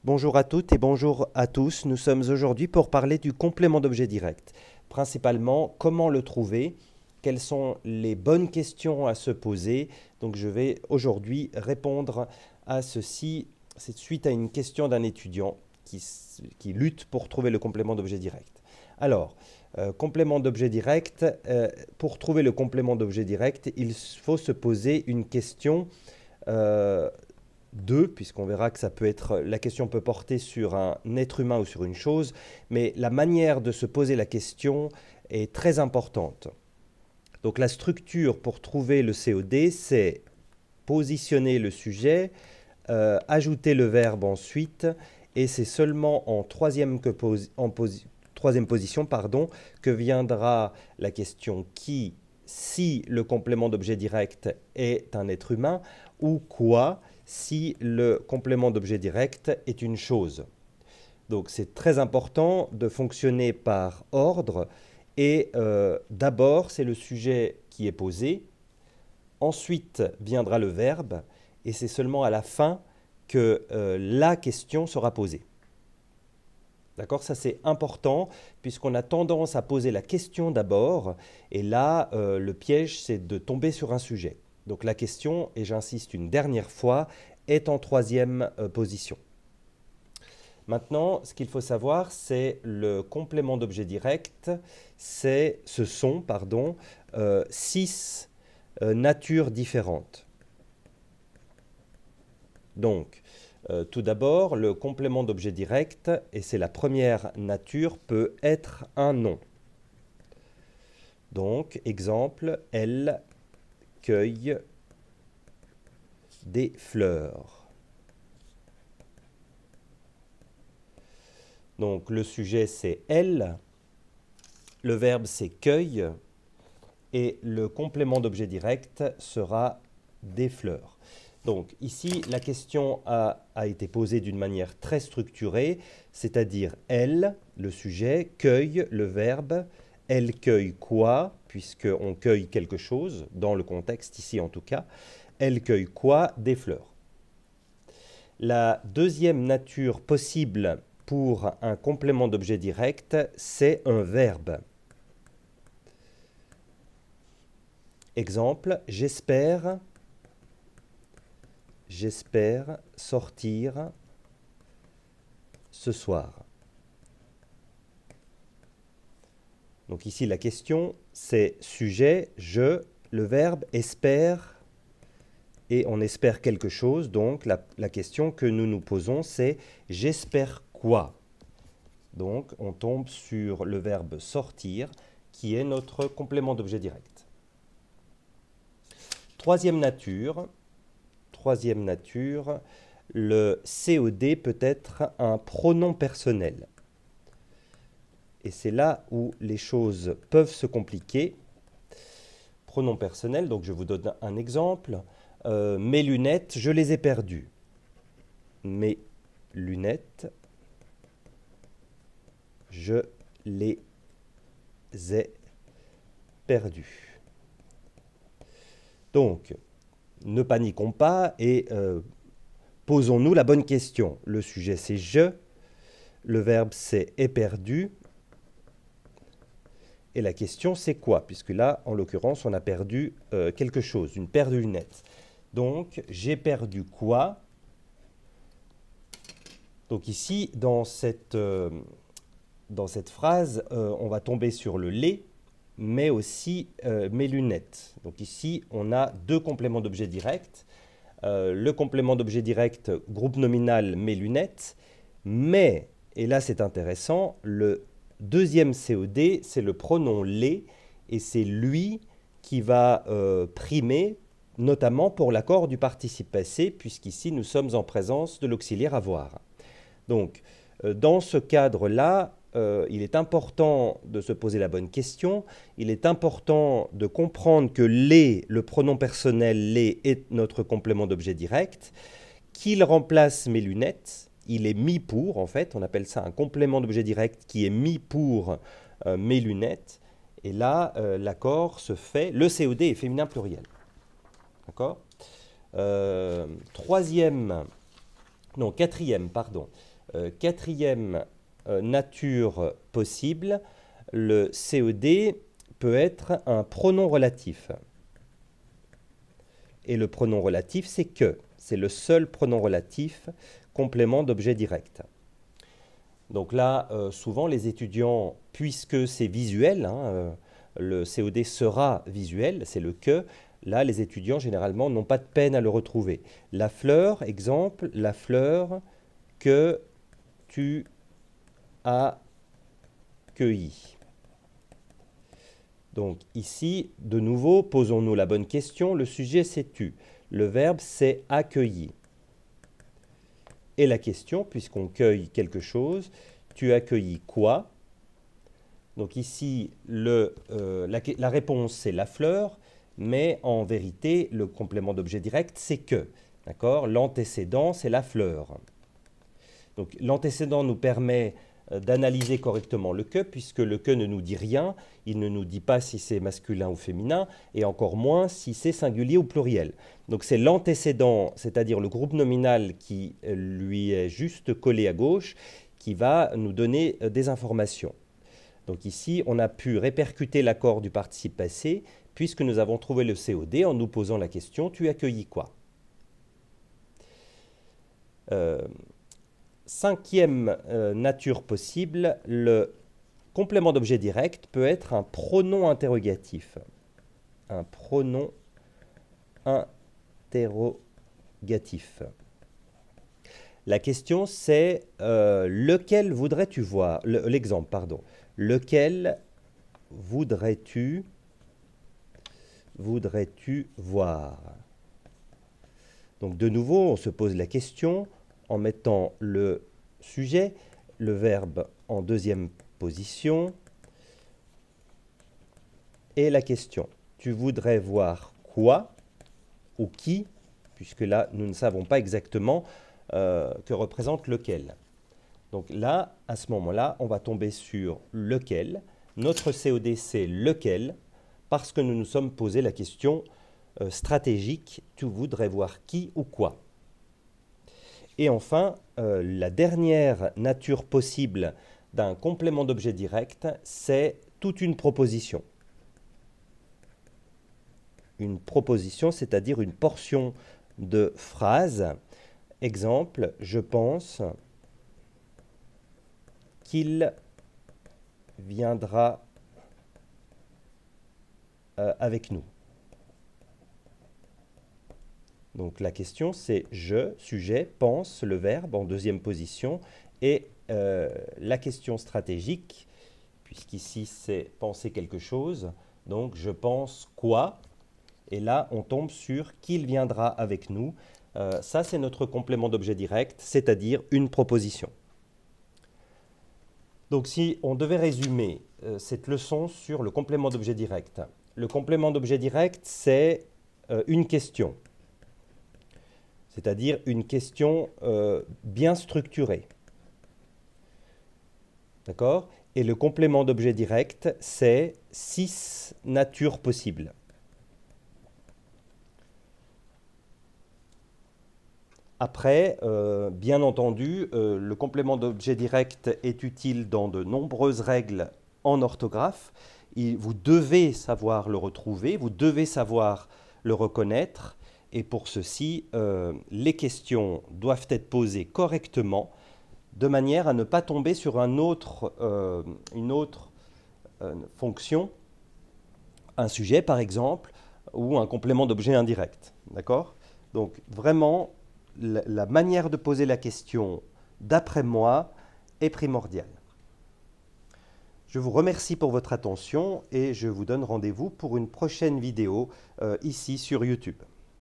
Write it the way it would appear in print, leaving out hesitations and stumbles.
Bonjour à toutes et bonjour à tous. Nous sommes aujourd'hui pour parler du complément d'objet direct. Principalement, comment le trouver, quelles sont les bonnes questions à se poser. Donc je vais aujourd'hui répondre à ceci. C'est suite à une question d'un étudiant qui lutte pour trouver le complément d'objet direct. Alors, complément d'objet direct, pour trouver le complément d'objet direct, il faut se poser une question euh, deux, puisqu'on verra que ça peut être, la question peut porter sur un être humain ou sur une chose, mais la manière de se poser la question est très importante. Donc la structure pour trouver le COD, c'est positionner le sujet, ajouter le verbe ensuite, et c'est seulement en troisième position que viendra la question qui, si le complément d'objet direct est un être humain, ou quoi si le complément d'objet direct est une chose. Donc c'est très important de fonctionner par ordre et d'abord c'est le sujet qui est posé, ensuite viendra le verbe et c'est seulement à la fin que la question sera posée. D'accord, ça c'est important puisqu'on a tendance à poser la question d'abord et là le piège c'est de tomber sur un sujet. Donc la question, et j'insiste une dernière fois, est en troisième position. Maintenant, ce qu'il faut savoir, c'est le complément d'objet direct, ce sont six natures différentes. Donc, tout d'abord, le complément d'objet direct, et c'est la première nature, peut être un nom. Donc, exemple, elle cueille des fleurs. Donc, le sujet, c'est elle, le verbe, c'est cueille, et le complément d'objet direct sera des fleurs. Donc ici, la question a été posée d'une manière très structurée, c'est-à-dire elle, le sujet, cueille, le verbe, elle cueille quoi, puisqu'on cueille quelque chose, dans le contexte ici en tout cas, elle cueille quoi, des fleurs. La deuxième nature possible pour un complément d'objet direct, c'est un verbe. Exemple, j'espère sortir ce soir. Donc ici, la question, c'est sujet, je, le verbe espère, et on espère quelque chose. Donc la question que nous nous posons, c'est j'espère quoi? Donc on tombe sur le verbe sortir, qui est notre complément d'objet direct. Troisième nature, le COD peut être un pronom personnel. Et c'est là où les choses peuvent se compliquer. Pronom personnel, donc je vous donne un exemple. Mes lunettes, je les ai perdues. Mes lunettes, je les ai perdues. Donc, ne paniquons pas et posons-nous la bonne question. Le sujet c'est je, le verbe c'est est perdu, et la question c'est quoi? Puisque là, en l'occurrence, on a perdu quelque chose, une paire de lunettes. Donc, j'ai perdu quoi? Donc ici, dans cette phrase, on va tomber sur le les, mais aussi mes lunettes. Donc ici, on a deux compléments d'objet direct. Le complément d'objet direct, groupe nominal, mes lunettes, mais, et là c'est intéressant, le deuxième COD, c'est le pronom les, et c'est lui qui va primer, notamment pour l'accord du participe passé, puisqu'ici nous sommes en présence de l'auxiliaire avoir. Donc, dans ce cadre-là, il est important de se poser la bonne question. Il est important de comprendre que les, le pronom personnel les, est notre complément d'objet direct, qu'il remplace mes lunettes. Il est mis pour, en fait, on appelle ça un complément d'objet direct qui est mis pour mes lunettes. Et là, l'accord se fait, le COD est féminin pluriel. D'accord ? Troisième Non, quatrième, pardon. Quatrième nature possible, le CED peut être un pronom relatif. Et le pronom relatif, c'est que. C'est le seul pronom relatif complément d'objet direct. Donc là, souvent, les étudiants, puisque c'est visuel, hein, le CED sera visuel, c'est le que, là, les étudiants, généralement, n'ont pas de peine à le retrouver. La fleur, exemple, la fleur que tu as cueillie. Donc ici, de nouveau, posons-nous la bonne question. Le sujet, c'est tu. Le verbe, c'est accueilli. Et la question, puisqu'on cueille quelque chose, tu as cueilli quoi? Donc ici, la réponse, c'est la fleur, mais en vérité, le complément d'objet direct, c'est que. D'accord? L'antécédent, c'est la fleur. Donc l'antécédent nous permet d'analyser correctement le que, puisque le que ne nous dit rien, il ne nous dit pas si c'est masculin ou féminin, et encore moins si c'est singulier ou pluriel. Donc c'est l'antécédent, c'est-à-dire le groupe nominal qui lui est juste collé à gauche, qui va nous donner des informations. Donc ici, on a pu répercuter l'accord du participe passé, puisque nous avons trouvé le COD en nous posant la question « Tu accueillis quoi ?» Cinquième nature possible, le complément d'objet direct peut être un pronom interrogatif. Un pronom interrogatif. La question c'est lequel voudrais-tu voir? L'exemple, pardon. Lequel voudrais-tu voir? Donc de nouveau, on se pose la question en mettant le sujet, le verbe en deuxième position et la question. Tu voudrais voir quoi ou qui, puisque là, nous ne savons pas exactement que représente lequel. Donc là, à ce moment-là, on va tomber sur lequel. Notre COD, c'est lequel, parce que nous nous sommes posé la question stratégique, tu voudrais voir qui ou quoi. Et enfin, la dernière nature possible d'un complément d'objet direct, c'est toute une proposition. Une proposition, c'est-à-dire une portion de phrase. Exemple, je pense qu'il viendra avec nous. Donc la question c'est je, sujet, pense, le verbe en deuxième position et la question stratégique, puisqu'ici c'est penser quelque chose, donc je pense quoi? Et là on tombe sur qu'il viendra avec nous. Ça c'est notre complément d'objet direct, c'est-à-dire une proposition. Donc si on devait résumer cette leçon sur le complément d'objet direct, le complément d'objet direct c'est une question. C'est-à-dire une question bien structurée. D'accord? Et le complément d'objet direct, c'est 6 natures possibles. Après, bien entendu, le complément d'objet direct est utile dans de nombreuses règles en orthographe. Vous devez savoir le retrouver, vous devez savoir le reconnaître. Et pour ceci, les questions doivent être posées correctement, de manière à ne pas tomber sur une autre fonction, un sujet par exemple, ou un complément d'objet indirect. D'accord? Donc vraiment, la manière de poser la question, d'après moi, est primordiale. Je vous remercie pour votre attention et je vous donne rendez-vous pour une prochaine vidéo ici sur YouTube.